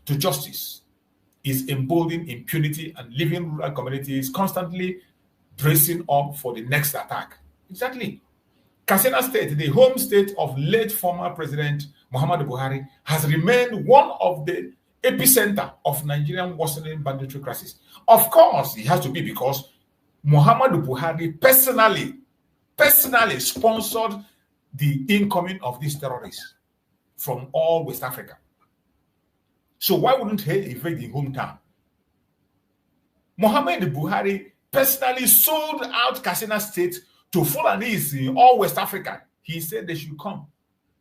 to justice is emboldening impunity and leaving rural communities constantly bracing up for the next attack. Exactly. Katsina State, the home state of late former President Muhammadu Buhari, has remained one of the epicenter of Nigerian worsening banditry crisis. Of course, it has to be because Muhammadu Buhari personally sponsored the incoming of these terrorists from all West Africa. So why wouldn't he invade the hometown? Muhammadu Buhari personally sold out Katsina State to Fulanis in all West Africa. He said they should come.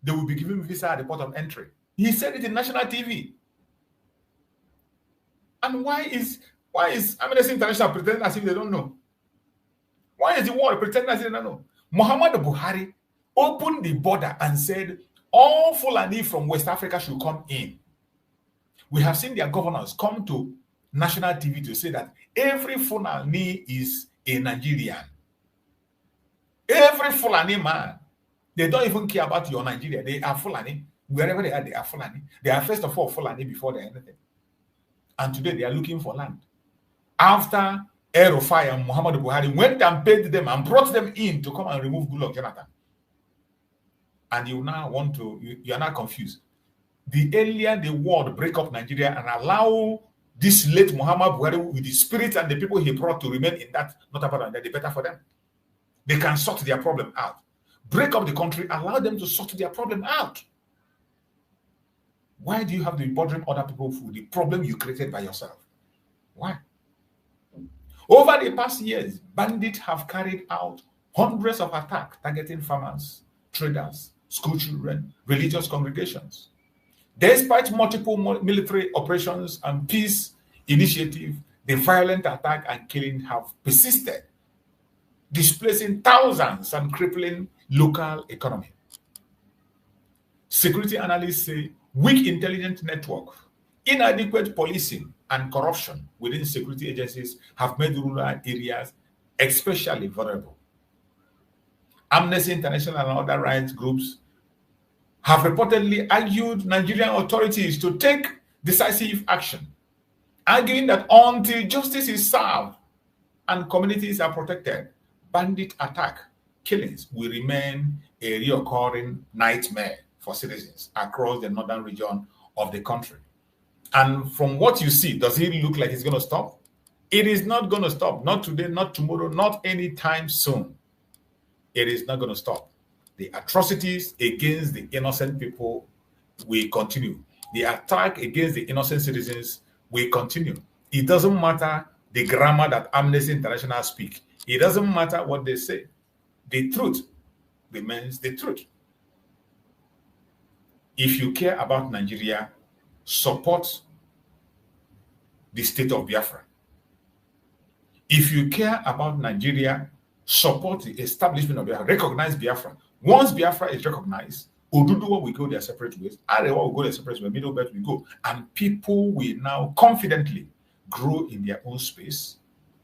They will be given visa at the port of entry. He said it in national TV. And why is Amnesty International pretending as if they don't know? Why is the world pretending as if they don't know? Muhammadu Buhari opened the border and said all Fulani from West Africa should come in. We have seen their governors come to national TV to say that every Fulani is a Nigerian. Every Fulani man, they don't even care about your Nigeria. They are Fulani. Wherever they are Fulani. They are first of all Fulani before they are anything. And today they are looking for land. After El-Rufai and Muhammadu Buhari went and paid them and brought them in to come and remove Goodluck Jonathan. And you now want to, you are now confused. The earlier the world break up Nigeria and allow this late Muhammad Buhari with the spirit and the people he brought to remain in that northern part of Nigeria, the better for them. They can sort their problem out. Break up the country, allow them to sort their problem out. Why do you have to be bothering other people for the problem you created by yourself? Why? Over the past years, bandits have carried out hundreds of attacks targeting farmers, traders, school children, religious congregations. Despite multiple military operations and peace initiatives, the violent attack and killing have persisted, displacing thousands and crippling local economy. Security analysts say weak intelligence network, inadequate policing, and corruption within security agencies have made rural areas especially vulnerable. Amnesty International and other rights groups have reportedly argued Nigerian authorities to take decisive action, arguing that until justice is served and communities are protected, bandit attack killings will remain a recurring nightmare for citizens across the northern region of the country. And from what you see, does it look like it's going to stop? It is not going to stop. Not today, not tomorrow, not anytime soon. It is not going to stop. The atrocities against the innocent people will continue. The attack against the innocent citizens will continue. It doesn't matter the grammar that Amnesty International speak. It doesn't matter what they say. The truth remains the truth. If you care about Nigeria, support the state of Biafra. If you care about Nigeria, support the establishment of Biafra. Recognize Biafra. Once Biafra is recognized, Oduduwa will go their separate ways. Arewa will go their separate ways. Middle Belt will go. And people will now confidently grow in their own space,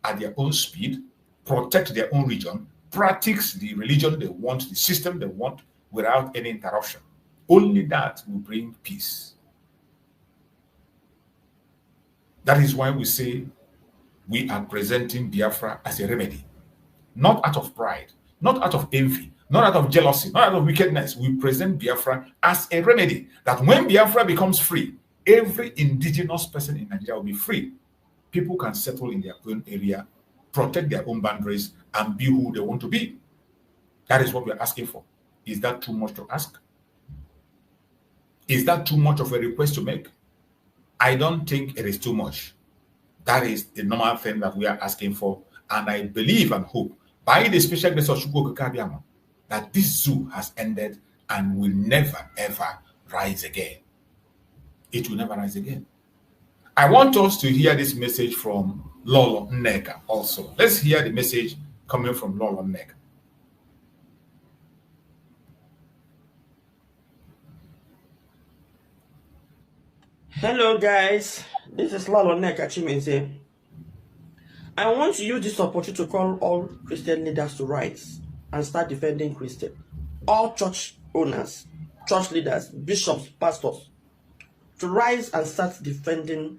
at their own speed, protect their own region, practice the religion they want, the system they want, without any interruption. Only that will bring peace. That is why we say we are presenting Biafra as a remedy. Not out of pride, not out of envy, not out of jealousy, not out of wickedness. We present Biafra as a remedy. That when Biafra becomes free, every indigenous person in Nigeria will be free. People can settle in their own area, protect their own boundaries, and be who they want to be. That is what we are asking for. Is that too much to ask? Is that too much of a request to make? I don't think it is too much. That is the normal thing that we are asking for. And I believe and hope by the special grace of Chukwu Okike that this zoo has ended and will never ever rise again. It will never rise again. I want us to hear this message from Lolo Nneka also. Let's hear the message coming from Lolo Nneka. Hello guys, this is Lolo Nneka Chimenze. I want to use this opportunity to call all Christian leaders to rise and start defending Christian. All church owners, church leaders, bishops, pastors, to rise and start defending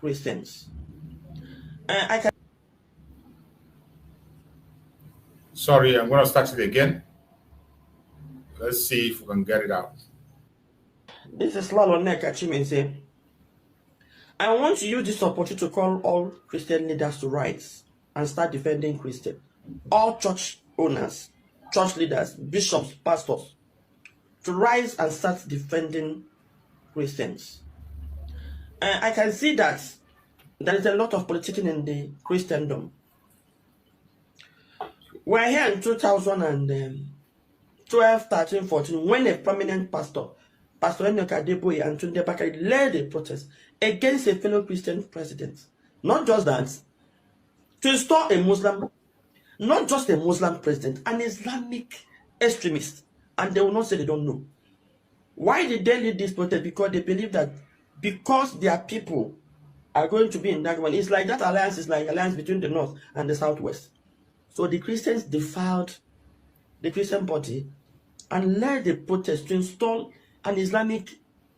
Christians. I can. Sorry, I'm going to start it again. Let's see if we can get it out. This is Lalo Neka Chimense. I want to use this opportunity to call all Christian leaders to rise and start defending Christians. All church owners, church leaders, bishops, pastors, to rise and start defending Christians. I can see that there is a lot of politicking in the Christendom. We're here in 2012, 13, 14, when a prominent pastor, Pastor Enoka Adeboye and Tunde Bakari, led a protest against a fellow Christian president. Not just that, to install a Muslim, not just a Muslim president, an Islamic extremist. And they will not say they don't know. Why did they lead this protest? Because they believe that because their people are going to be in that one, it's like that alliance is like alliance between the North and the Southwest. So the Christians defiled the Christian body and led the protest to install an Islamic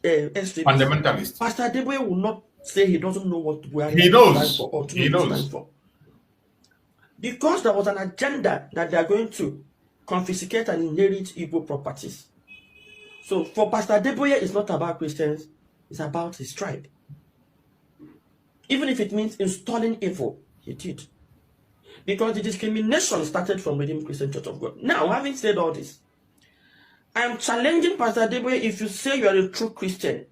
extremist. Fundamentalist. Pastor Adeboye will not say he doesn't know what he knows. Stands for or he knows. Stands for. Because there was an agenda that they are going to confiscate and inherit Igbo properties. So for Pastor Adeboye, it's not about Christians, it's about his tribe. Even if it means installing evil, he did. Because the discrimination started from Redeemed Christian Church of God. Now, having said all this, I am challenging Pastor Adeboye. If you say you are a true Christian,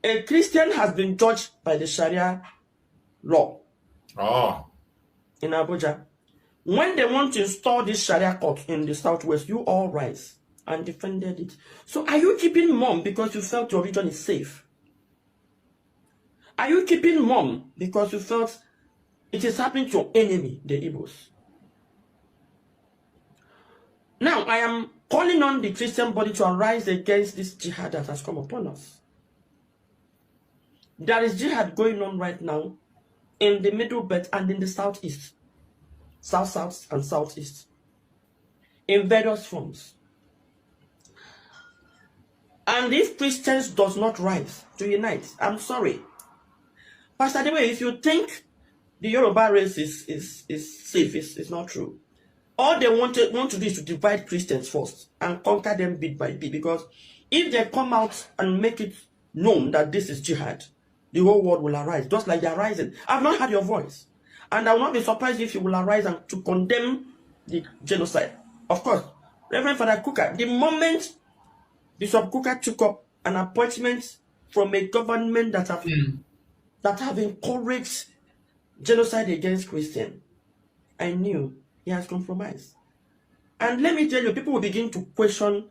a Christian has been judged by the Sharia law in Abuja. When they want to install this Sharia court in the Southwest, you all rise and defended it. So are you keeping mum because you felt your religion is safe? Are you keeping mum because you felt it is happening to your enemy, the Igbos? Now, I am calling on the Christian body to arise against this jihad that has come upon us. There is jihad going on right now in the Middle Belt and in the Southeast, South and Southeast, in various forms. And if Christians does not rise to unite, I'm sorry. Pastor Adeboye, if you think the Yoruba race is safe, it's not true. All they want to do is to divide Christians first and conquer them bit by bit. Because if they come out and make it known that this is jihad, the whole world will arise, just like they're rising. I've not heard your voice. And I will not be surprised if you will arise and to condemn the genocide. Of course, Reverend Father Kuka, the moment Bishop Kuka took up an appointment from a government that have encouraged genocide against Christians, I knew he has compromised. And let me tell you, people will begin to question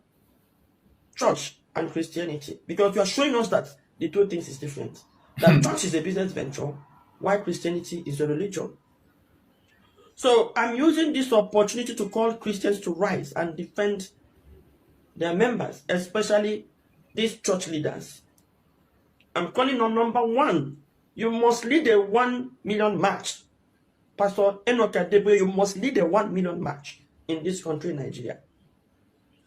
church and Christianity because you are showing us that the two things is different. That church is a business venture, while Christianity is a religion. So I'm using this opportunity to call Christians to rise and defend their members, especially these church leaders. I'm calling on number one. You must lead a 1 million march. Pastor Enoka Adeboye, you must lead a 1 million march in this country, Nigeria,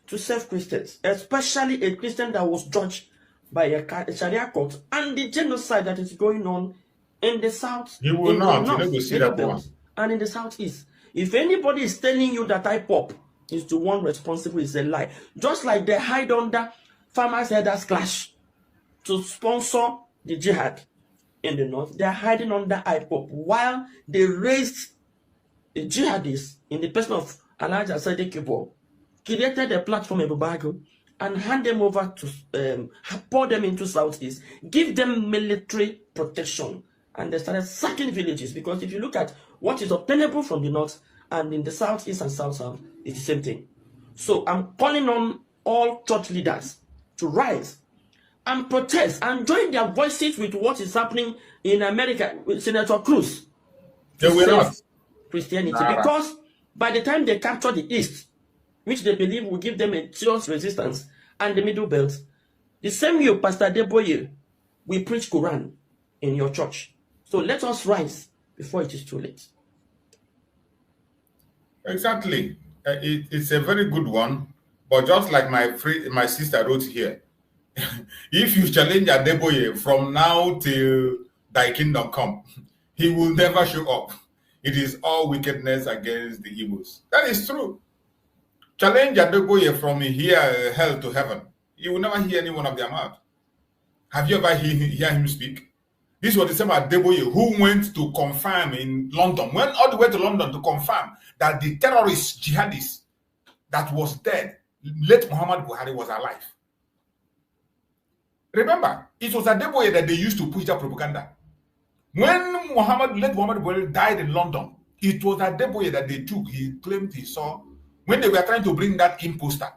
to save Christians, especially a Christian that was judged by a Sharia court and the genocide that is going on in the South. You will not. You never see that one. And in the Southeast. If anybody is telling you that IPOP is the one responsible, is a lie. Just like they hide under Farmers Herders Clash to sponsor the jihad in the North, they are hiding under IPOP while they raised the jihadists in the person of Elijah Sadiq Kibo, created a platform in Abuja and hand them over to, pour them into Southeast, give them military protection. And they started sacking villages because if you look at what is obtainable from the North and in the Southeast and South, it's the same thing. So I'm calling on all church leaders to rise and protest and join their voices with what is happening in America with Senator Cruz. They will not. Christianity. Because by the time they capture the East, which they believe will give them a serious resistance, and the Middle Belt, the same year Pastor Adeboye will preach Quran in your church. So let us rise before it is too late. Exactly. It's a very good one. But just like my sister wrote here, If you challenge Adeboye from now till thy kingdom come, he will never show up. It is all wickedness against the Igbos. That is true. Challenge Adeboye from here, hell to heaven. You will never hear any one of their mouth. Have you ever hear him speak? This was the same Adeboye who went to confirm in London, went all the way to London to confirm that the terrorist jihadist that was dead, late Muhammad Buhari, was alive. Remember, it was Adeboye that they used to push that propaganda. When late Muhammad Buhari died in London, it was Adeboye that they took. He claimed he saw when they were trying to bring that imposter,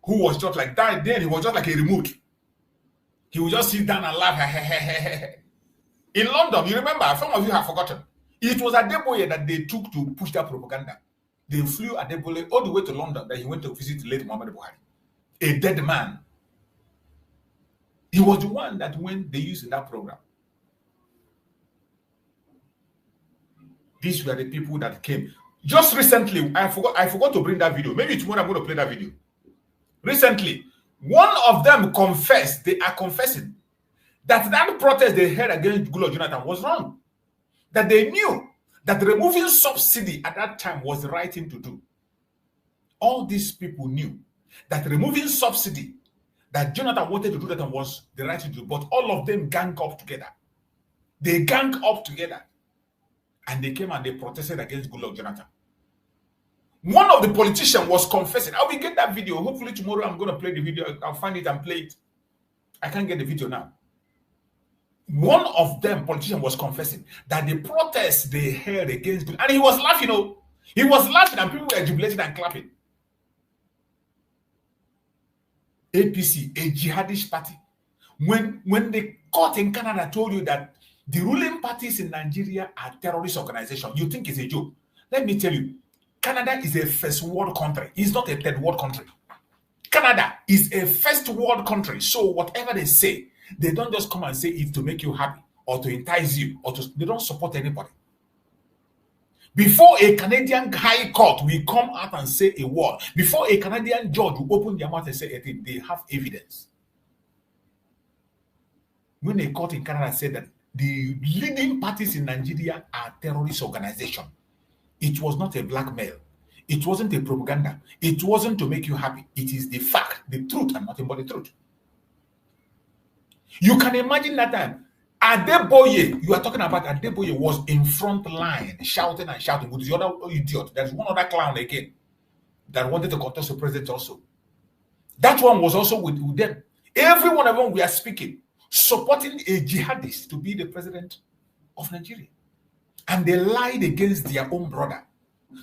who was just like that. Then he was just like a remote. He would just sit down and laugh. In London, you remember, some of you have forgotten. It was Adeboye that they took to push that propaganda. They flew Adeboye all the way to London, that he went to visit late Muhammad Buhari, a dead man. He was the one that when they used in that program. These were the people that came. Just recently, I forgot to bring that video. Maybe tomorrow I'm going to play that video. Recently, one of them confessed, they are confessing, that protest they had against Goodluck Jonathan was wrong. That they knew that removing subsidy at that time was the right thing to do. All these people knew that removing subsidy that Jonathan wanted to do that was the right thing to do, but all of them gang up together. They gang up together and they came and they protested against Goodluck Jonathan. One of the politicians was confessing. I will get that video. Hopefully tomorrow I'm going to play the video. I'll find it and play it. I can't get the video now. One of them, politician, was confessing that the protests they held against, and he was laughing. He was laughing and people were jubilating and clapping. APC, a jihadist party. When the court in Canada told you that the ruling parties in Nigeria are terrorist organizations, you think it's a joke. Let me tell you, Canada is a first world country. It's not a third world country. Canada is a first world country. So whatever they say, they don't just come and say it to make you happy or to entice you or to, they don't support anybody. Before a Canadian high court will come out and say a word, before a Canadian judge will open their mouth and say anything, they have evidence. When a court in Canada said that the leading parties in Nigeria are terrorist organizations, it was not a blackmail. It wasn't a propaganda. It wasn't to make you happy. It is the fact, the truth, and nothing but the truth. You can imagine that time. Adeboye, you are talking about Adeboye, was in front line shouting and shouting with the other idiot. There's one other clown again that wanted to contest the president also. That one was also with them. Every one of them we are speaking, supporting a jihadist to be the president of Nigeria. And they lied against their own brother.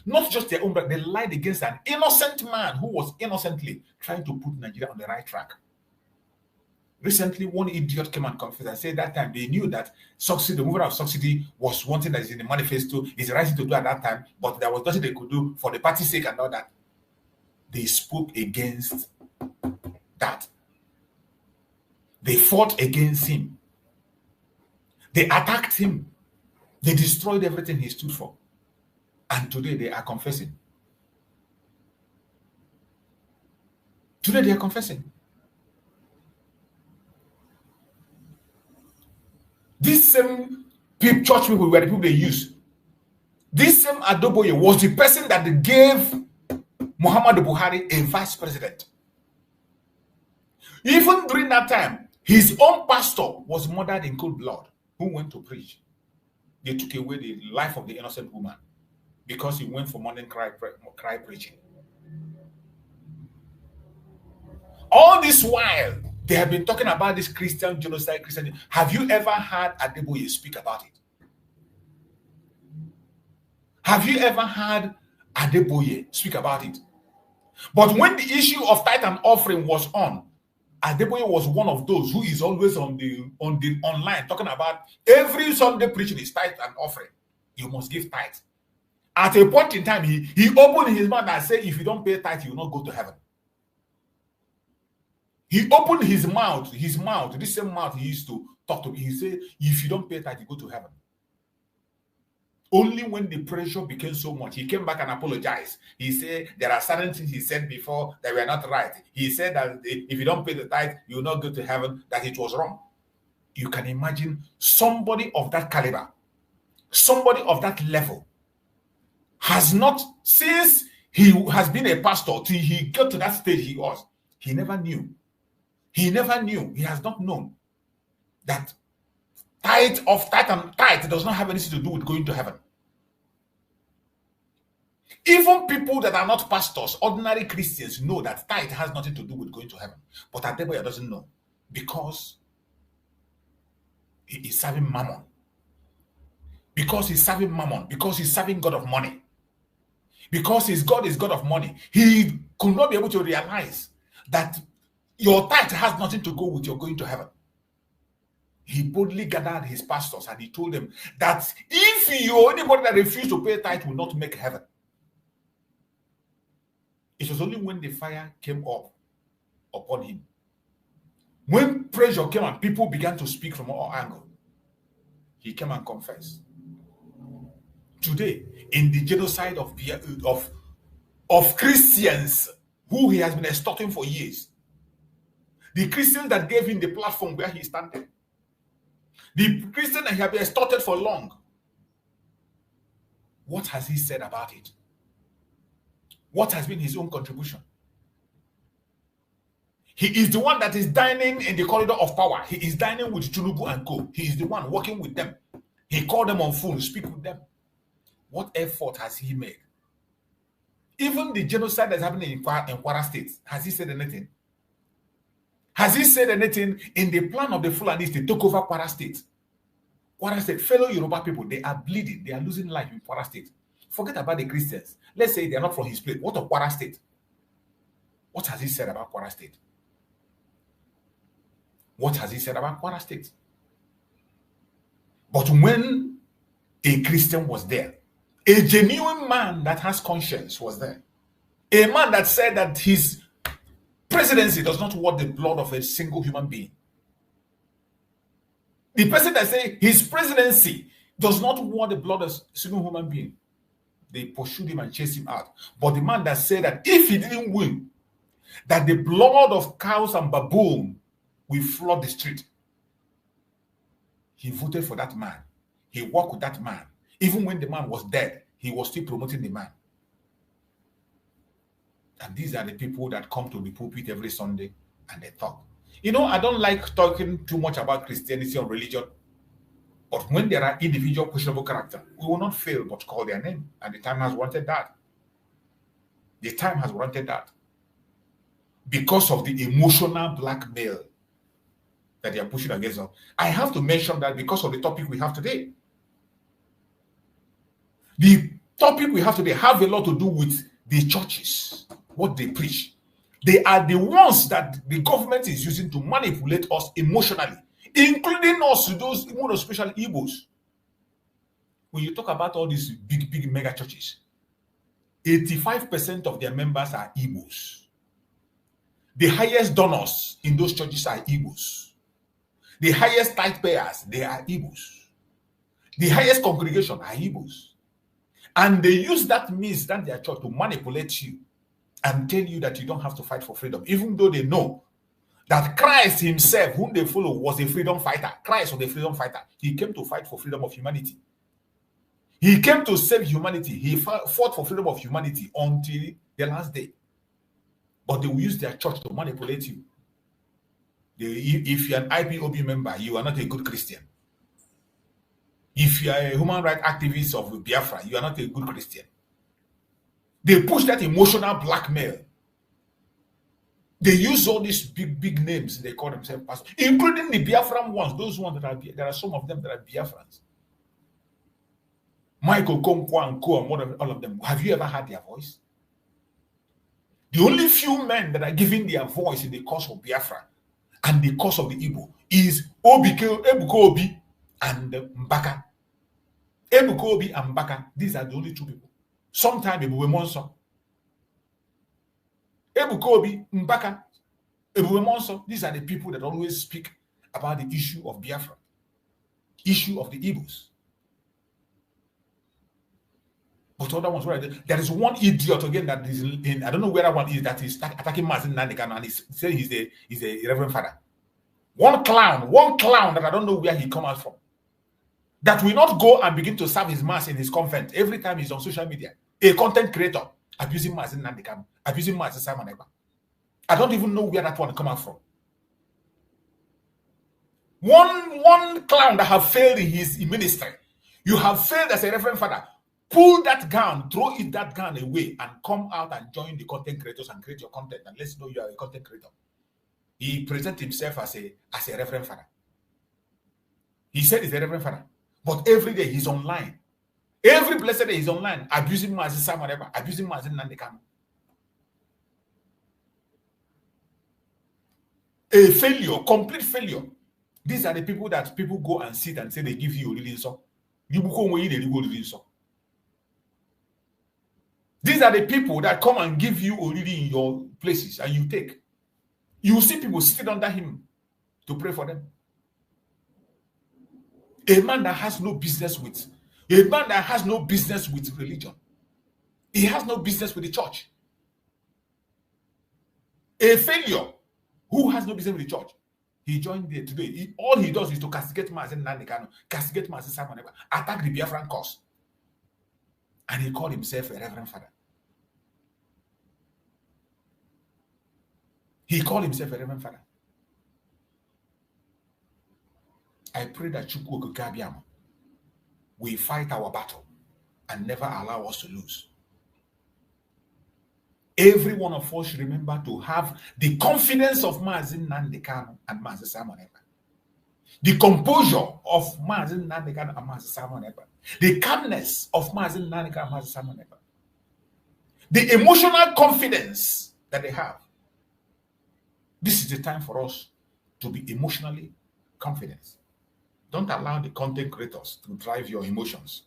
Not just their own brother, they lied against an innocent man who was innocently trying to put Nigeria on the right track. Recently, one idiot came and confessed and said that time they knew that subsidy, the movement of subsidy was one thing that is in the manifesto, is the right thing to do at that time, but there was nothing they could do for the party's sake and all that. They spoke against that. They fought against him. They attacked him. They destroyed everything he stood for. And today they are confessing. Today they are confessing. This same church people were the people they used. This same Adeboye was the person that gave Muhammad Buhari a vice president. Even during that time, his own pastor was murdered in cold blood, who went to preach. They took away the life of the innocent woman because he went for morning cry preaching. All this while, they have been talking about this Christian genocide, Christian. Have you ever heard Adeboye speak about it? Have you ever heard Adeboye speak about it? But when the issue of tithe and offering was on, Adeboye was one of those who is always on the online talking about every Sunday preaching is tithe and offering. You must give tithe. At a point in time, he opened his mouth and said, if you don't pay tithe, you will not go to heaven. He opened his mouth, this same mouth he used to talk to me. He said, if you don't pay tithe, you go to heaven. Only when the pressure became so much, he came back and apologized. He said there are certain things he said before that were not right. He said that if you don't pay the tithe, you will not go to heaven, that it was wrong. You can imagine somebody of that caliber, somebody of that level, has not, since he has been a pastor till he got to that stage he was, he never knew. He never knew. He has not known that tithe does not have anything to do with going to heaven. Even people that are not pastors, ordinary Christians, know that tithe has nothing to do with going to heaven. But Adeboye doesn't know because he is serving mammon. Because he's serving mammon. Because he's serving God of money. Because his God is God of money. He could not be able to realize that your tithe has nothing to go with your going to heaven. He boldly gathered his pastors and he told them that if anybody that refused to pay tithe will not make heaven. It was only when the fire came up upon him, when pressure came and people began to speak from all angles, he came and confessed. Today, in the genocide of Christians who he has been extorting for years, the Christians that gave him the platform where he standing, the Christian that he had been extorted for long, what has he said about it? What has been his own contribution? He is the one that is dining in the corridor of power. He is dining with Tinubu and co. He is the one working with them. He called them on phone, speak with them. What effort has he made? Even the genocide that's happening in Kwara State, has he said anything? Has he said anything in the plan of the Fulanis to take over Kwara State? Kwara State, fellow Yoruba people, they are bleeding. They are losing life in Kwara State. Forget about the Christians. Let's say they are not from his place. What of Kwara State? What has he said about Kwara State? What has he said about Kwara State? But when a Christian was there, a genuine man that has conscience was there, a man that said that his presidency does not want the blood of a single human being. The person that said his presidency does not want the blood of a single human being, they pursued him and chased him out. But the man that said that if he didn't win, that the blood of cows and baboon will flood the street, he voted for that man. He worked with that man. Even when the man was dead, he was still promoting the man. And these are the people that come to the pulpit every Sunday and they talk. You know, I don't like talking too much about Christianity or religion. But when there are individual questionable character, we will not fail but call their name. And the time has warranted that. The time has warranted that. Because of the emotional blackmail that they are pushing against us. I have to mention that because of the topic we have today. The topic we have today have a lot to do with the churches, what they preach. They are the ones that the government is using to manipulate us emotionally, including us, those, especially Igbos. When you talk about all these big mega churches, 85% of their members are Igbos. The highest donors in those churches are Igbos. The highest tithe payers, they are Igbos. The highest congregation are Igbos. And they use that means that their church to manipulate you and tell you that you don't have to fight for freedom, even though they know that Christ himself, whom they follow, was a freedom fighter. Christ was a freedom fighter. He came to fight for freedom of humanity. He came to save humanity. He fought for freedom of humanity until the last day. But they will use their church to manipulate you. If you're an IPOB member, you are not a good Christian. If you are a human rights activist of Biafra, you are not a good Christian. They push that emotional blackmail. They use all these big names. They call themselves pastors, including the Biafran ones. Those ones that are, there are some of them that are Biafrans. Michael Konkwa and Co. and all of them. Have you ever heard their voice? The only few men that are giving their voice in the cause of Biafra and the cause of the Igbo is Ebuka Obi and Mbaka. Ebuka Obi and Mbaka, these are the only two people. Sometimes Ebube Monso. Ebuka Obi, Mbaka, Ebube Monso, these are the people that always speak about the issue of Biafra, issue of the Igbos. But other ones, there is one idiot again that is in, I don't know where that one is, that is attacking Mazin Nandekano, and he's saying he's a reverend father. One clown that I don't know where he come out from, that will not go and begin to serve his mass in his convent every time he's on social media. A content creator abusing Mazin Nandekano, abusing Mazin Simon Ekpa. I don't even know where that one come out from. One clown that have failed in his ministry. You have failed as a reverend father. Pull that gown, throw that gown away, and come out and join the content creators and create your content, and let's know you are a content creator. He presents himself as a reverend father. He said he's a reverend father, but every day he's online. Every blessed day he's online, abusing Mazin Simon Ekpa, abusing Mazin Nandekano. A failure, complete failure. These are the people that people go and sit and say they give you really so. These are the people that come and give you already in your places and you take. You see people sitting under him to pray for them. A man that has no business with religion. He has no business with the church. A failure who has no business with the church. He joined there today. All he does is to castigate Mazin Nandekano, castigate Mazin Simon Ekpa, attack the Biafran cause. And he called himself a reverend father. He called himself a reverend father. I pray that Chukwu Okabiam will fight our battle and never allow us to lose. Every one of us should remember to have the confidence of Mazin Nandekano and Mazin Simon Ekpa. The composure of Mazin Nandekano and Mazin Simon Ekpa. The calmness of Mazin Nandekano and Mazin Simon Ekpa. The emotional confidence that they have. This is the time for us to be emotionally confident. Don't allow the content creators to drive your emotions.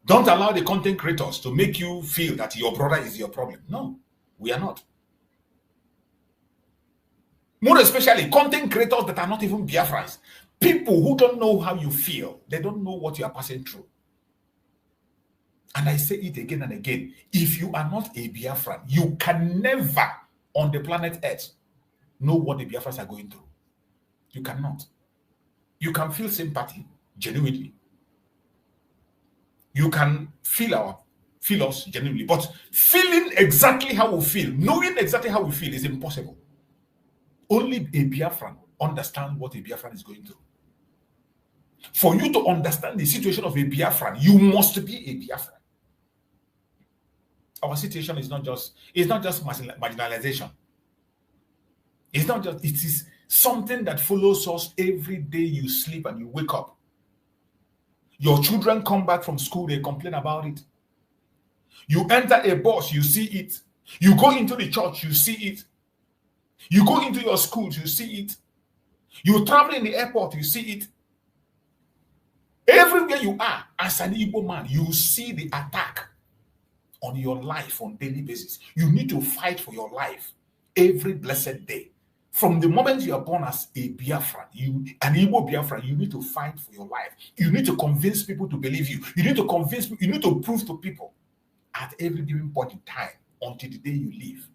Don't allow the content creators to make you feel that your brother is your problem. No, we are not. More especially content creators that are not even Biafrans. People who don't know how you feel. They don't know what you are passing through. And I say it again and again. If you are not a Biafran, you can never on the planet Earth know what the Biafrans are going through. You cannot. You can feel sympathy genuinely. You can feel us genuinely, but feeling exactly how we feel, knowing exactly how we feel is impossible. Only a Biafran understands what a Biafran is going through. For you to understand the situation of a Biafran, you must be a Biafran. Our situation is not just marginalization. It's not just, it is something that follows us every day you sleep and you wake up. Your children come back from school, they complain about it. You enter a bus, you see it. You go into the church, you see it. You go into your schools, you see it. You travel in the airport, you see it. Everywhere you are, as an Igbo man, you see the attack on your life on a daily basis. You need to fight for your life every blessed day. From the moment you are born as a Biafran, an Igbo Biafran, you need to fight for your life. You need to convince people to believe you. You need to convince people, you need to prove to people at every given point in time until the day you leave.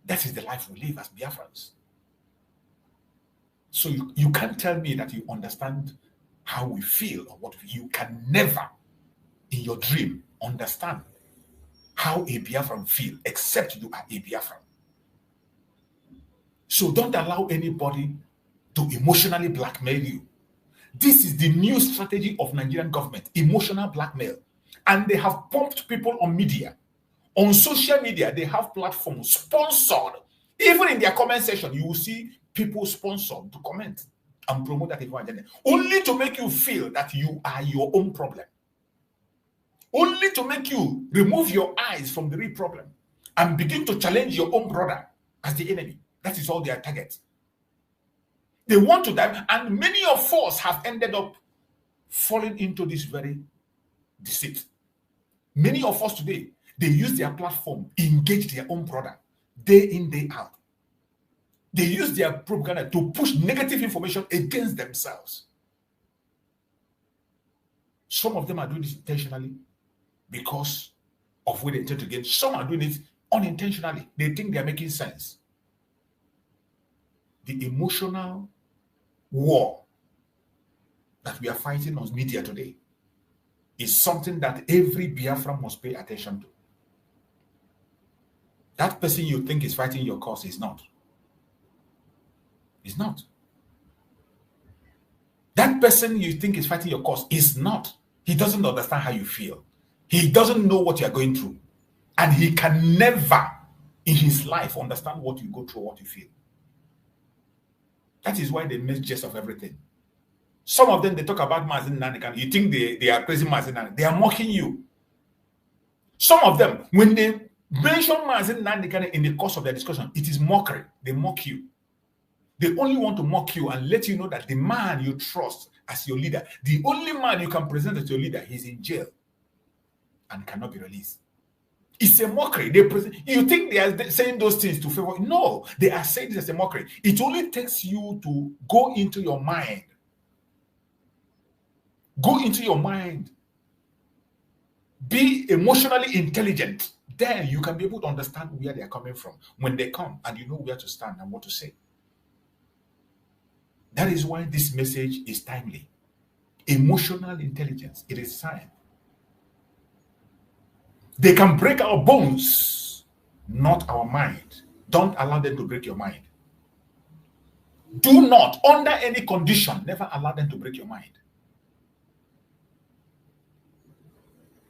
That is the life we live as Biafrans. So you can't tell me that you understand how we feel or what you can never in your dream understand how a Biafran feel except you are a Biafran. So don't allow anybody to emotionally blackmail you. This is the new strategy of Nigerian government, emotional blackmail. And they have pumped people on media. On social media, they have platforms sponsored. Even in their comment section, you will see people sponsored to comment and promote that agenda. Only to make you feel that you are your own problem. Only to make you remove your eyes from the real problem and begin to challenge your own brother as the enemy. That is all their target. They want to die, and many of us have ended up falling into this very deceit. Many of us today, they use their platform, engage their own brother, day in, day out. They use their propaganda to push negative information against themselves. Some of them are doing this intentionally. because of what they intend to gain. Some are doing it unintentionally. They think they're making sense. The emotional war that we are fighting on media today is something that every Biafra must pay attention to. That person you think is fighting your cause is not. Is not. That person you think is fighting your cause is not. He doesn't understand how you feel. He doesn't know what you are going through. And he can never in his life understand what you go through, what you feel. That is why they make jest of everything. Some of them, they talk about Mazin Nanikan. You think they are praising Mazin Nanikan. They are mocking you. Some of them, when they mention Mazin Nanikan in the course of their discussion, it is mockery. They mock you. They only want to mock you and let you know that the man you trust as your leader, the only man you can present as your leader, he's in jail and cannot be released. It's a mockery. You think they are saying those things to favor? No, they are saying this as a mockery. It only takes you to go into your mind. Go into your mind. Be emotionally intelligent. Then you can be able to understand where they are coming from when they come, and you know where to stand and what to say. That is why this message is timely. Emotional intelligence, it is time. They can break our bones, not our mind. Don't allow them to break your mind. Do not, under any condition, never allow them to break your mind.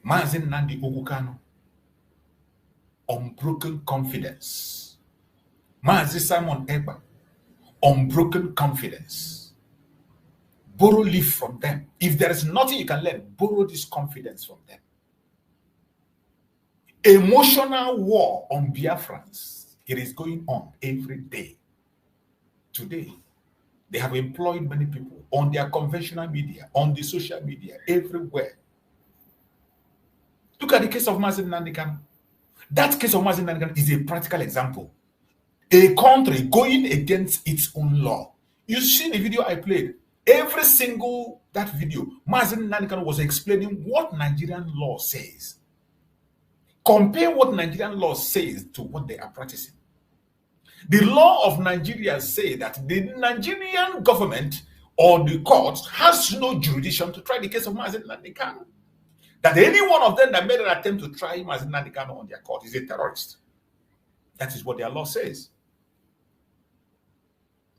Mazin Nandi Ogukano, unbroken confidence. Mazi Simon Eba, unbroken confidence. Borrow leaf from them. If there is nothing you can learn, borrow this confidence from them. Emotional war on Biafrans. It is going on every day. Today, they have employed many people on their conventional media, on the social media, everywhere. Look at the case of Mazin Nandikan. That case of Mazin Nandikan is a practical example. A country going against its own law. You see the video I played. Every single that video, Mazin Nandikan was explaining what Nigerian law says. Compare what Nigerian law says to what they are practicing. The law of Nigeria say that the Nigerian government or the courts has no jurisdiction to try the case of Mazin Nandikan. That any one of them that made an attempt to try Mazin Nandikan on their court is a terrorist. That is what their law says.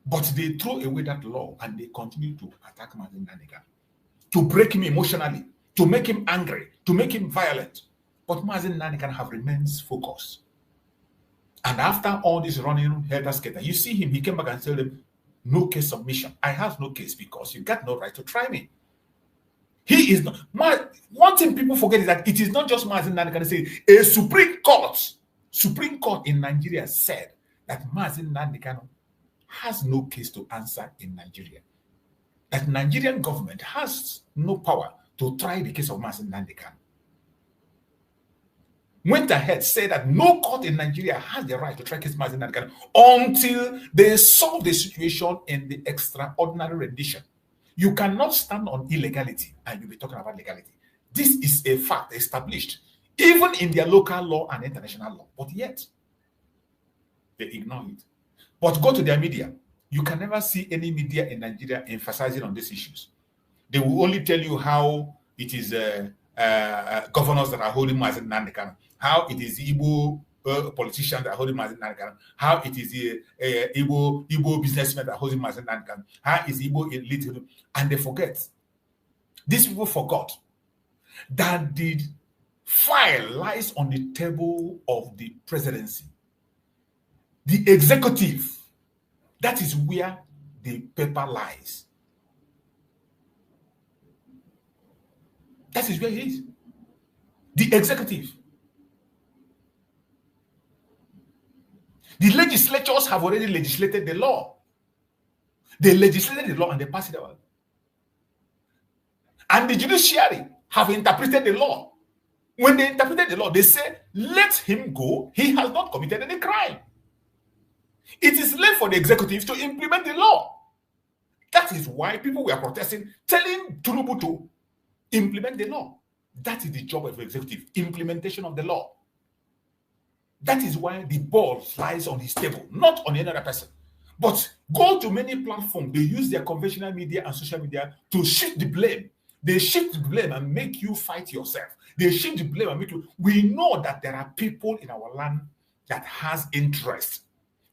But they throw away that law and they continue to attack Mazin Nandikan, to break him emotionally, to make him angry, to make him violent. But Mazin Nandikan have remained focused. And after all this running helter-skelter, you see him, he came back and told them, no case submission. I have no case because you got no right to try me. He is not. One thing people forget is that it is not just Mazin Nandikan saying, a Supreme Court in Nigeria said that Mazin Nandikan has no case to answer in Nigeria. That Nigerian government has no power to try the case of Mazin Nandikan. Went ahead, said that no court in Nigeria has the right to try case Mazin Nandikan until they solve the situation in the extraordinary rendition. You cannot stand on illegality and you'll be talking about legality. This is a fact established, even in their local law and international law. But yet, they ignore it. But go to their media. You can never see any media in Nigeria emphasizing on these issues. They will only tell you how it is governors that are holding Mazin Nandikan, how it is Igbo politicians that are holding Mazin Nandikan, how it is Igbo businessmen that are holding Mazin Nandikan, how is Igbo elite, and they forget. These people forgot that the file lies on the table of the presidency. The executive, that is where the paper lies. That is where it is. The executive. The legislatures have already legislated the law. They legislated the law and they passed it out. And the judiciary have interpreted the law. When they interpreted the law, they say, let him go. He has not committed any crime. It is left for the executive to implement the law. That is why people were protesting, telling Tinubu to implement the law. That is the job of the executive, implementation of the law. That is why the ball lies on his table, not on any other person. But go to many platforms, they use their conventional media and social media to shift the blame. They shift the blame and make you fight yourself. They shift the blame and make you. We know that there are people in our land that has interest,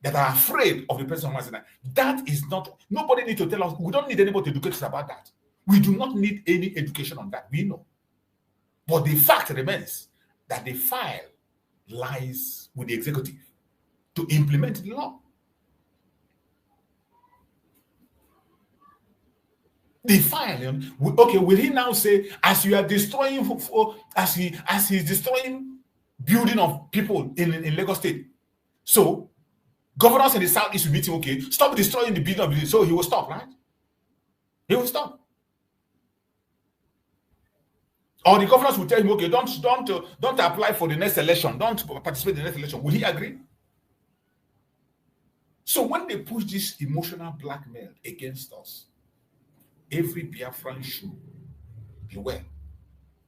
that are afraid of the person who has that. That is not, nobody needs to tell us, we don't need anybody to educate us about that. We do not need any education on that, we know. But the fact remains that the file lies with the executive to implement the law. The file, okay, will he now say, as you are destroying, as he's destroying building of people in Lagos State, so governors in the southeast will meet him, okay, stop destroying the building of buildings, so he will stop, right? He will stop. Or the governors will tell him, okay, don't apply for the next election, don't participate in the next election. Will he agree? So when they push this emotional blackmail against us, every Biafran should beware.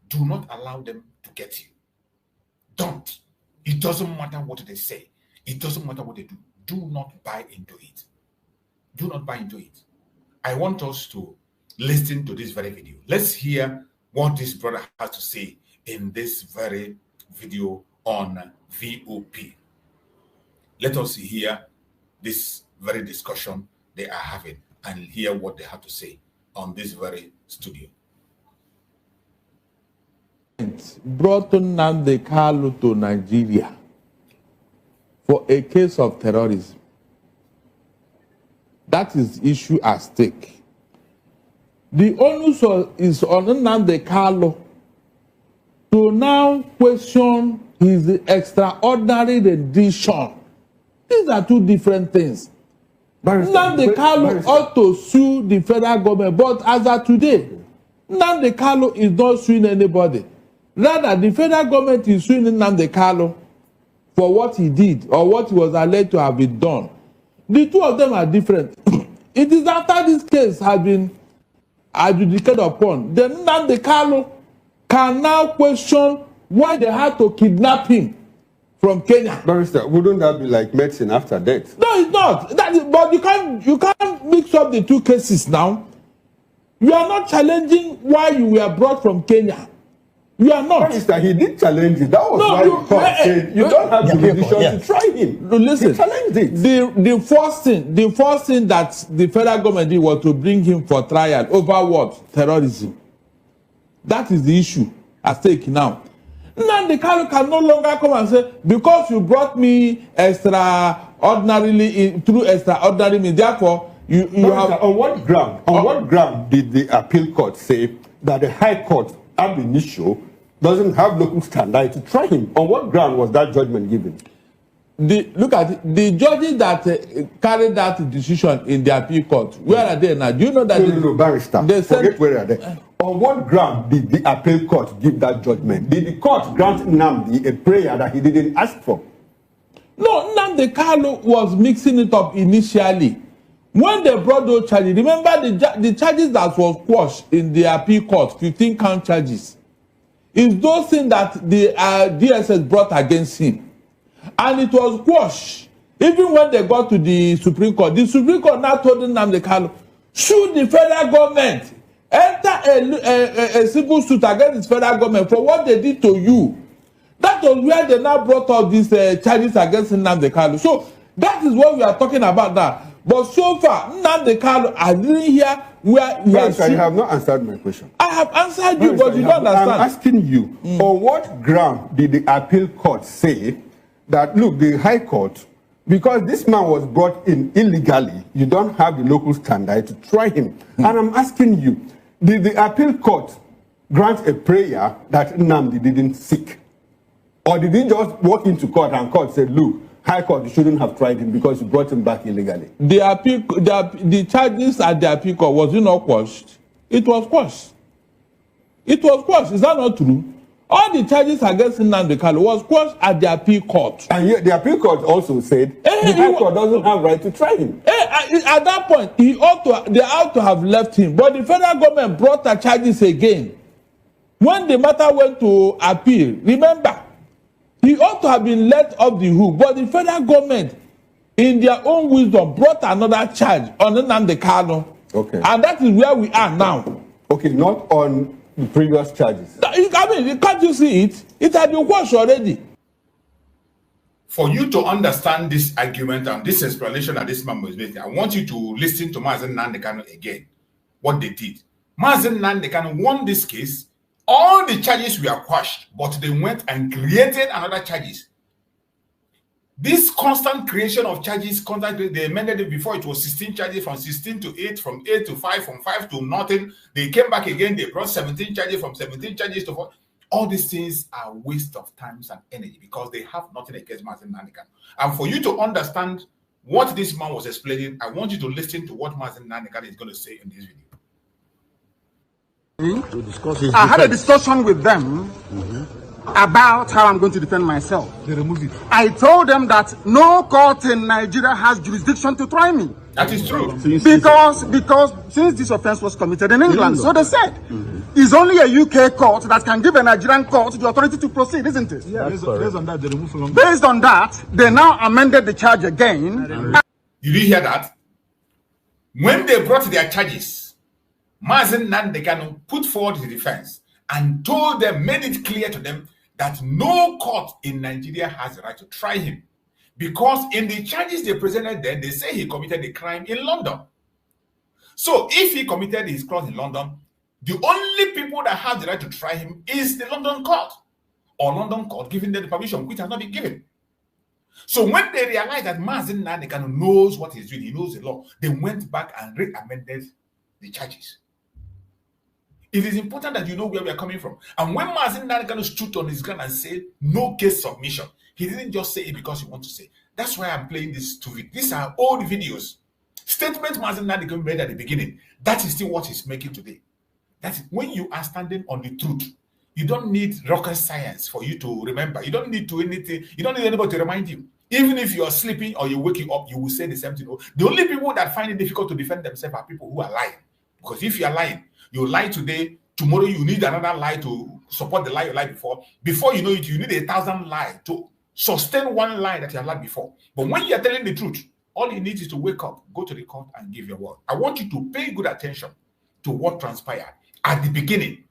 Do not allow them to get you. Don't. It doesn't matter what they say. It doesn't matter what they do. Do not buy into it. Do not buy into it. I want us to listen to this very video. Let's hear what this brother has to say in this very video on VOP. Let us hear this very discussion they are having and hear what they have to say on this very studio. Brought Nnamdi Kanu to Nigeria for a case of terrorism. That is the issue at stake. The onus is on Nnamdi Kanu to now question his extraordinary rendition. These are two different things. Nnamdi Kanu ought to sue the federal government, but as of today, Nnamdi Kanu is not suing anybody. Rather, the federal government is suing Nnamdi Kanu for what he did or what he was alleged to have been done. The two of them are different. It is after this case has been adjudicated upon, then Nnamdi Kanu can now question why they had to kidnap him from Kenya. Barrister, wouldn't that be like medicine after death? No, it's not. But you can't mix up the two cases now. You are not challenging why you were brought from Kenya. You are not. Barrister, he did challenge it. That was why the court said you don't have the condition to try him. No, listen. He challenged it. The first thing that the federal government did was to bring him for trial over what? Terrorism. That is the issue at stake now. Nnamdi Kanu can no longer come and say, because you brought me extraordinarily through extraordinary means, therefore you have. On what ground? On what ground did the appeal court say that the High Court ab initio doesn't have local standard to try him? On what ground was that judgment given? Look at it. The judges that carried that decision in the appeal court, where are they now? Do you know that? No, Barrister. Forget where are they. On what ground did the appeal court give that judgment? Did the court grant Nnamdi a prayer that he didn't ask for? No, Nnamdi Kanu was mixing it up initially. When they brought those charges, remember the charges that was quashed in the appeal court, 15 count charges, is those things that the DSS brought against him. And it was quashed. Even when they got to the Supreme Court now told Nnamdi Kanu, sue the federal government. Enter a civil suit against the federal government for what they did to you. That was where they now brought up these charges against Nnamdi Kanu. So that is what we are talking about now. But so far, Nnamdi Kanu, I didn't hear where he has. You have not answered my question. I have answered you, but you don't understand. I'm asking you, on what ground did the appeal court say that, look, the High Court, because this man was brought in illegally, you don't have the local standard to try him. And I'm asking you, did the appeal court grant a prayer that Nnamdi didn't seek? Or did he just walk into court and court said, look, High Court, you shouldn't have tried him because you brought him back illegally? The charges at the appeal court, was it not quashed? It was quashed. It was quashed. Is that not true? All the charges against Nnamdi Kanu was quashed at the appeal court. And yet the appeal court also said the High Court doesn't have right to try him. At that point, they ought to have left him. But the federal government brought the charges again. when the matter went to appeal, remember, he ought to have been let off the hook, but the federal government, in their own wisdom, brought another charge on Nnamdi Kanu. Okay. And that is where we are now. Okay, not on the previous charges. I mean, can't you see it? It had been washed already. For you to understand this argument and this explanation that this man was making, I want you to listen to Mazen Nnamdi Kanu again, what they did. Mazen Nnamdi Kanu won this case. All the charges were quashed, but they went and created another charges. This constant creation of charges, they amended it before. It was 16 charges, from 16 to 8, from 8 to 5, from 5 to nothing. They came back again. They brought 17 charges, from 17 charges to 4. All these things are waste of time and energy because they have nothing against Mazen Nnamdi Kanu. And for you to understand what this man was explaining, I want you to listen to what Mazen Nnamdi Kanu is going to say in this video. To discuss I had a discussion with them about how I'm going to defend myself. They removed it. I told them that no court in Nigeria has jurisdiction to try me. That is true. Because since this offense was committed in England, so they said, it's only a UK court that can give a Nigerian court the authority to proceed, isn't it? Yeah, based on that, they removed from based on that, they now amended the charge again. Did you hear that? When they brought their charges, Mazen Nnamdi Kanu put forward his defense and told them, made it clear to them that no court in Nigeria has the right to try him. Because in the charges they presented there, they say he committed a crime in London. So if he committed his crime in London, the only people that have the right to try him is the London court, or London court giving them the permission, which has not been given. So when they realized that Mazen Nnamdi Kanu knows what he's doing, he knows the law, they went back and re-amended the charges. It is important that you know where we are coming from. And when Mazen Nnamdi Kanu stood on his ground and said, no case submission, he didn't just say it because he wants to say. That's why I'm playing these two videos. These are old videos. Statements Mazen Nnamdi Kanu made at the beginning. That is still what he's making today. That's it. When you are standing on the truth, you don't need rocket science for you to remember. You don't need to anything. You don't need anybody to remind you. Even if you are sleeping or you're waking up, you will say the same thing. The only people that find it difficult to defend themselves are people who are lying. Because if you are lying, you lie today, tomorrow you need another lie to support the lie you lied before. Before you know it, you need 1,000 lies to sustain one lie that you have lied before. But when you are telling the truth, all you need is to wake up, go to the court and give your word. I want you to pay good attention to what transpired at the beginning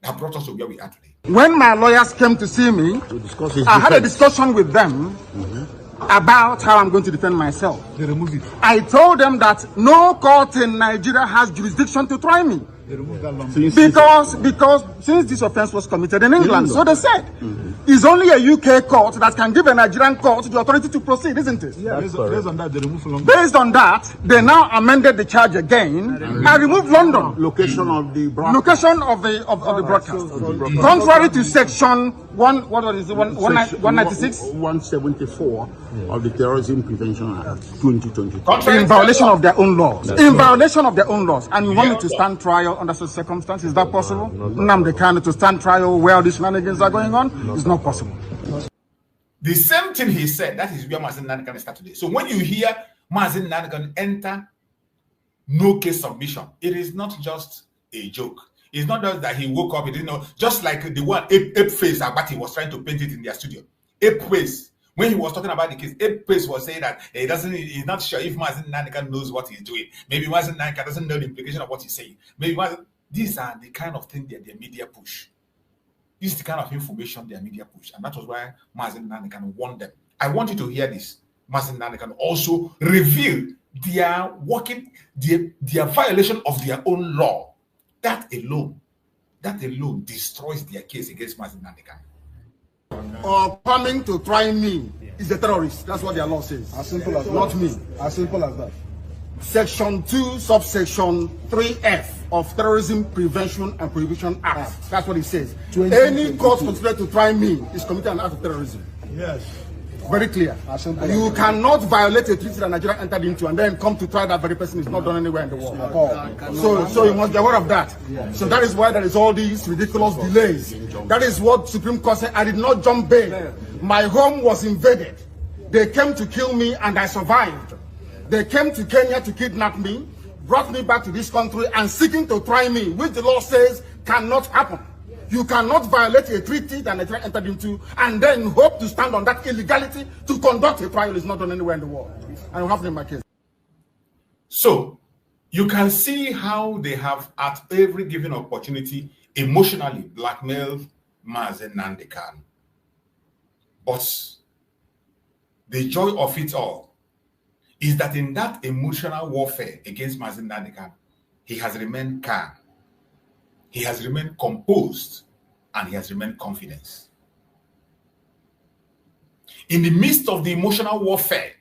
that brought us to where we are today. When my lawyers came to see me, to discuss I had a discussion with them about how I'm going to defend myself. They removed it. I told them that no court in Nigeria has jurisdiction to try me. They removed that long because since this offense was committed in England, so they said, it's only a UK court that can give a Nigerian court the authority to proceed, isn't it? Yeah, based on that, they removed from London. Based on that, they now amended the charge again and removed London. Location of the broadcast. Location of the broadcast. Contrary to section 196? 174 of the Terrorism Prevention Act 2020. In violation of their own laws. In violation of their own laws. And you want me to stand trial under such circumstances? Is that possible? Nnamdi Kanu to stand trial where all these shenanigans are going on? It's not possible. The same thing he said, that is where Mazen Nnamdi Kanu started today. So when you hear Mazen Nnamdi Kanu enter no case submission, it is not just a joke. It's not just that he woke up, he didn't know, just like the one Ape Face Abati was trying to paint it in their studio. Ape Face, when he was talking about the case, Ape Face was saying that he's not sure if Mazen Nnamdi Kanu knows what he's doing. Maybe Mazen Nnamdi Kanu doesn't know the implication of what he's saying. Maybe these are the kind of things that their media push. This is the kind of information their media push. And that was why Mazen Nnamdi Kanu warned them. I want you to hear this. Mazen Nnamdi Kanu also reveal their violation of their own law. That alone destroys their case against Mazen Nnamdi Kanu. Or coming to try me is a terrorist. That's what their law says. As simple as that. Not me. As simple as that. Section 2, subsection 3F of Terrorism Prevention and Prohibition Act. That's what it says. Any court considered to try me is committed an act of terrorism. Yes. Very clear. You cannot violate a treaty that Nigeria entered into and then come to try that very person is not done anywhere in the world. So you must be aware of that. So that is why there is all these ridiculous delays. That is what Supreme Court said. I did not jump bail. My home was invaded. They came to kill me and I survived. They came to Kenya to kidnap me, brought me back to this country and seeking to try me, which the law says cannot happen. You cannot violate a treaty that Nigeria entered into and then hope to stand on that illegality to conduct a trial. Is not done anywhere in the world. And it happened in my case. So you can see how they have, at every given opportunity, emotionally blackmailed Mazen Nnamdi Kanu. But the joy of it all is that in that emotional warfare against Mazen Nnamdi Kanu, he has remained calm. He has remained composed, and he has remained confident. In the midst of the emotional warfare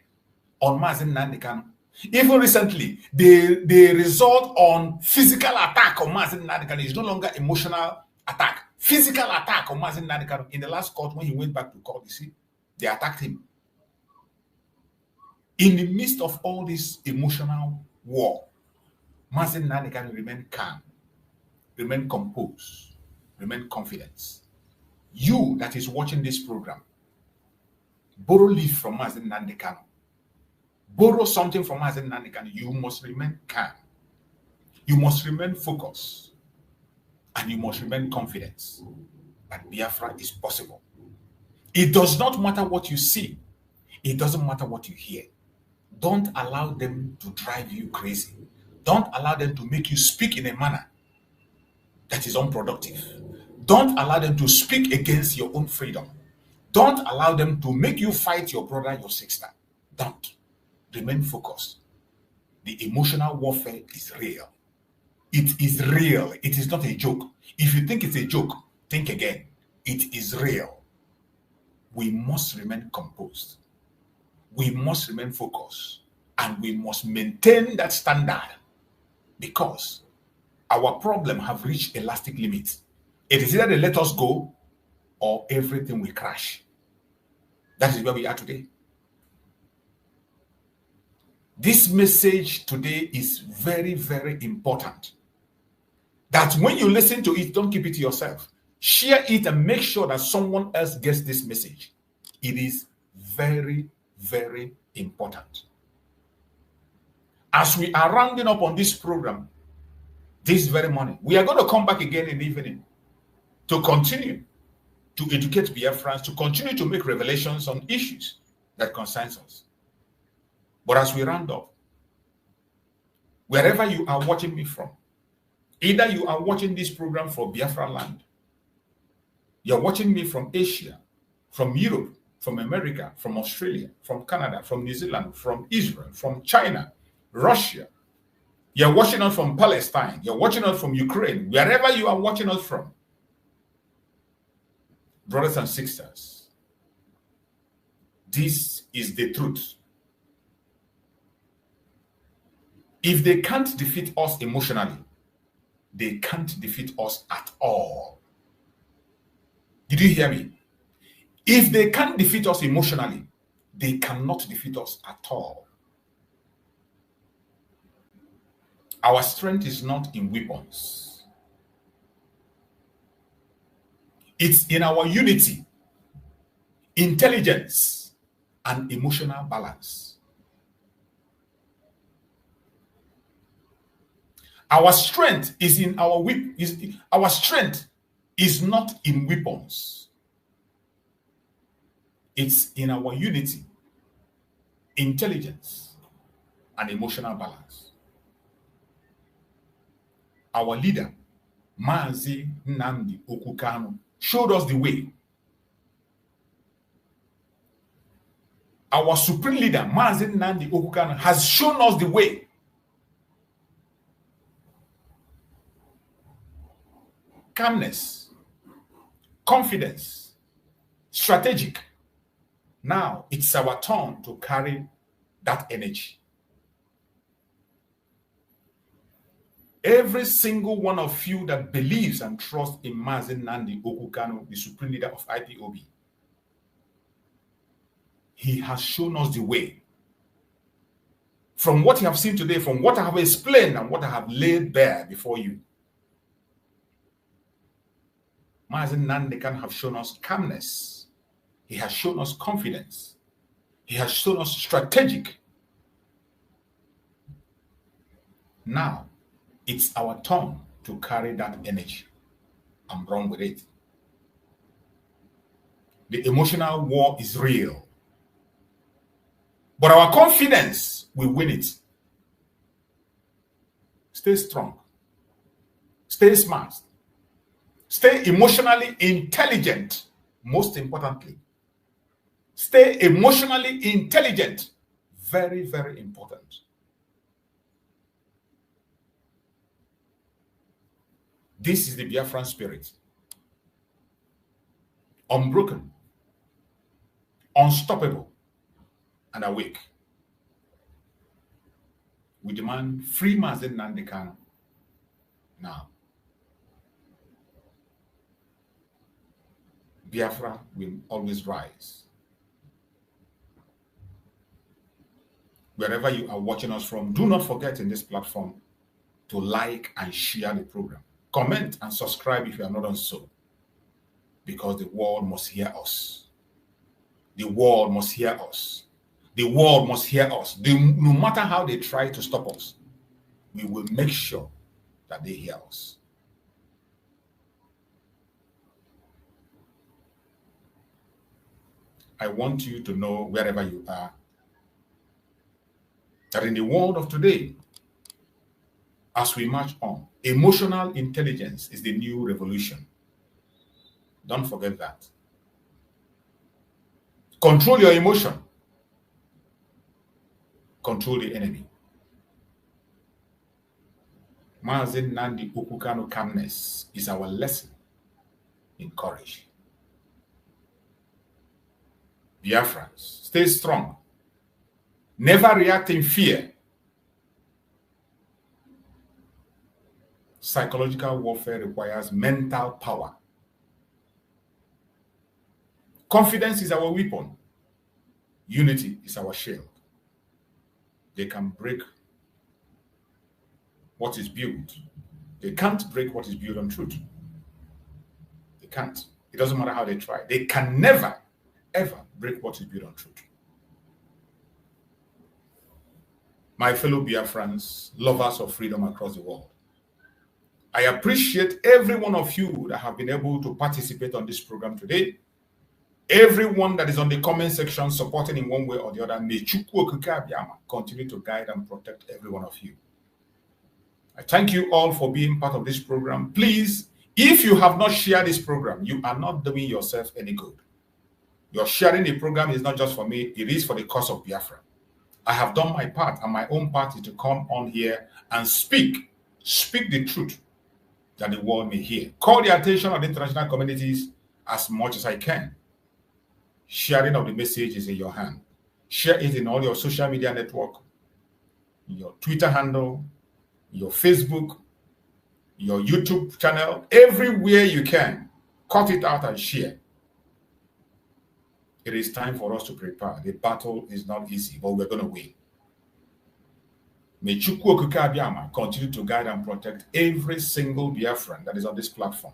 on Mazen Nnamdi Kanu, even recently, the result on physical attack on Mazen Nnamdi Kanu is no longer emotional attack. Physical attack on Mazen Nnamdi Kanu. In the last court, when he went back to court, you see, they attacked him. In the midst of all this emotional war, Mazen Nnamdi Kanu remained calm, remain composed, remain confident. You that is watching this program, borrow leaf from Mazen Nnamdi Kanu. Borrow something from Mazen Nnamdi Kanu. You must remain calm. You must remain focused. And you must remain confident that Biafra is possible. It does not matter what you see. It doesn't matter what you hear. Don't allow them to drive you crazy. Don't allow them to make you speak in a manner that is unproductive. Don't allow them to speak against your own freedom. Don't allow them to make you fight your brother, your sister. Don't. Remain focused. The emotional warfare is real. It is real. It is not a joke. If you think it's a joke, think again. It is real. We must remain composed. We must remain focused. And we must maintain that standard, because our problem have reached elastic limits. It is either they let us go or everything will crash. That is where we are today. This message today is very, very important. That when you listen to it, don't keep it to yourself. Share it and make sure that someone else gets this message. It is very, very important. As we are rounding up on this program, this very morning, we are going to come back again in the evening to continue to educate Biafrans, to continue to make revelations on issues that concern us. But as we round up, wherever you are watching me from, either you are watching this program for Biafra land, you're watching me from Asia, from Europe, from America, from Australia, from Canada, from New Zealand, from Israel, from China, Russia, you're watching us from Palestine, you're watching us from Ukraine, wherever you are watching us from, brothers and sisters, this is the truth. If they can't defeat us emotionally, they can't defeat us at all. Did you hear me? If they can't defeat us emotionally, they cannot defeat us at all. Our strength is not in weapons. It's in our unity, intelligence, and emotional balance. Our strength is in our strength is not in weapons. It's in our unity, intelligence, and emotional balance. Our leader, Mazi Nnamdi Kanu, showed us the way. Our supreme leader, Mazi Nnamdi Kanu, has shown us the way. Calmness, confidence, strategic. Now it's our turn to carry that energy. Every single one of you that believes and trusts in Mazi Nnamdi Kanu, the supreme leader of IPOB, he has shown us the way. From what you have seen today, from what I have explained and what I have laid bare before you, Mazi Nnamdi Kanu have shown us calmness. He has shown us confidence. He has shown us strategic. Now, it's our turn to carry that energy. I'm wrong with it. The emotional war is real. But our confidence will win it. Stay strong. Stay smart. Stay emotionally intelligent. Most importantly, stay emotionally intelligent. Very, very important. This is the Biafran spirit. Unbroken, unstoppable, and awake. We demand free Mazi Nnamdi Kanu now. Biafra will always rise. Wherever you are watching us from, do not forget in this platform to like and share the program. Comment and subscribe if you are not done so. Because the world must hear us. The world must hear us. The world must hear us. No matter how they try to stop us, we will make sure that they hear us. I want you to know, wherever you are, that in the world of today, as we march on, emotional intelligence is the new revolution. Don't forget that. Control your emotion. Control the enemy. Mazi Nnamdi Kanu calmness is our lesson in courage. Biafrans, stay strong. Never react in fear. Psychological warfare requires mental power. Confidence is our weapon. Unity is our shield. They can break what is built. They can't break what is built on truth. They can't. It doesn't matter how they try. They can never, ever break what is built on truth. My fellow Biafrans, lovers of freedom across the world, I appreciate every one of you that have been able to participate on this program today. Everyone that is on the comment section supporting in one way or the other, may Chukwu Okike Abiyama continue to guide and protect every one of you. I thank you all for being part of this program. Please, if you have not shared this program, you are not doing yourself any good. Your sharing the program is not just for me, it is for the cause of Biafra. I have done my part, and my own part is to come on here and speak the truth that the world may hear. Call the attention of the international communities as much as I can. Sharing of the message is in your hand. Share it in all your social media network, your Twitter handle, your Facebook, your YouTube channel, everywhere you can. Cut it out and share. It is time for us to prepare. The battle is not easy, but we're going to win. May Chukwu Okike Abiyama continue to guide and protect every single Biafran that is on this platform.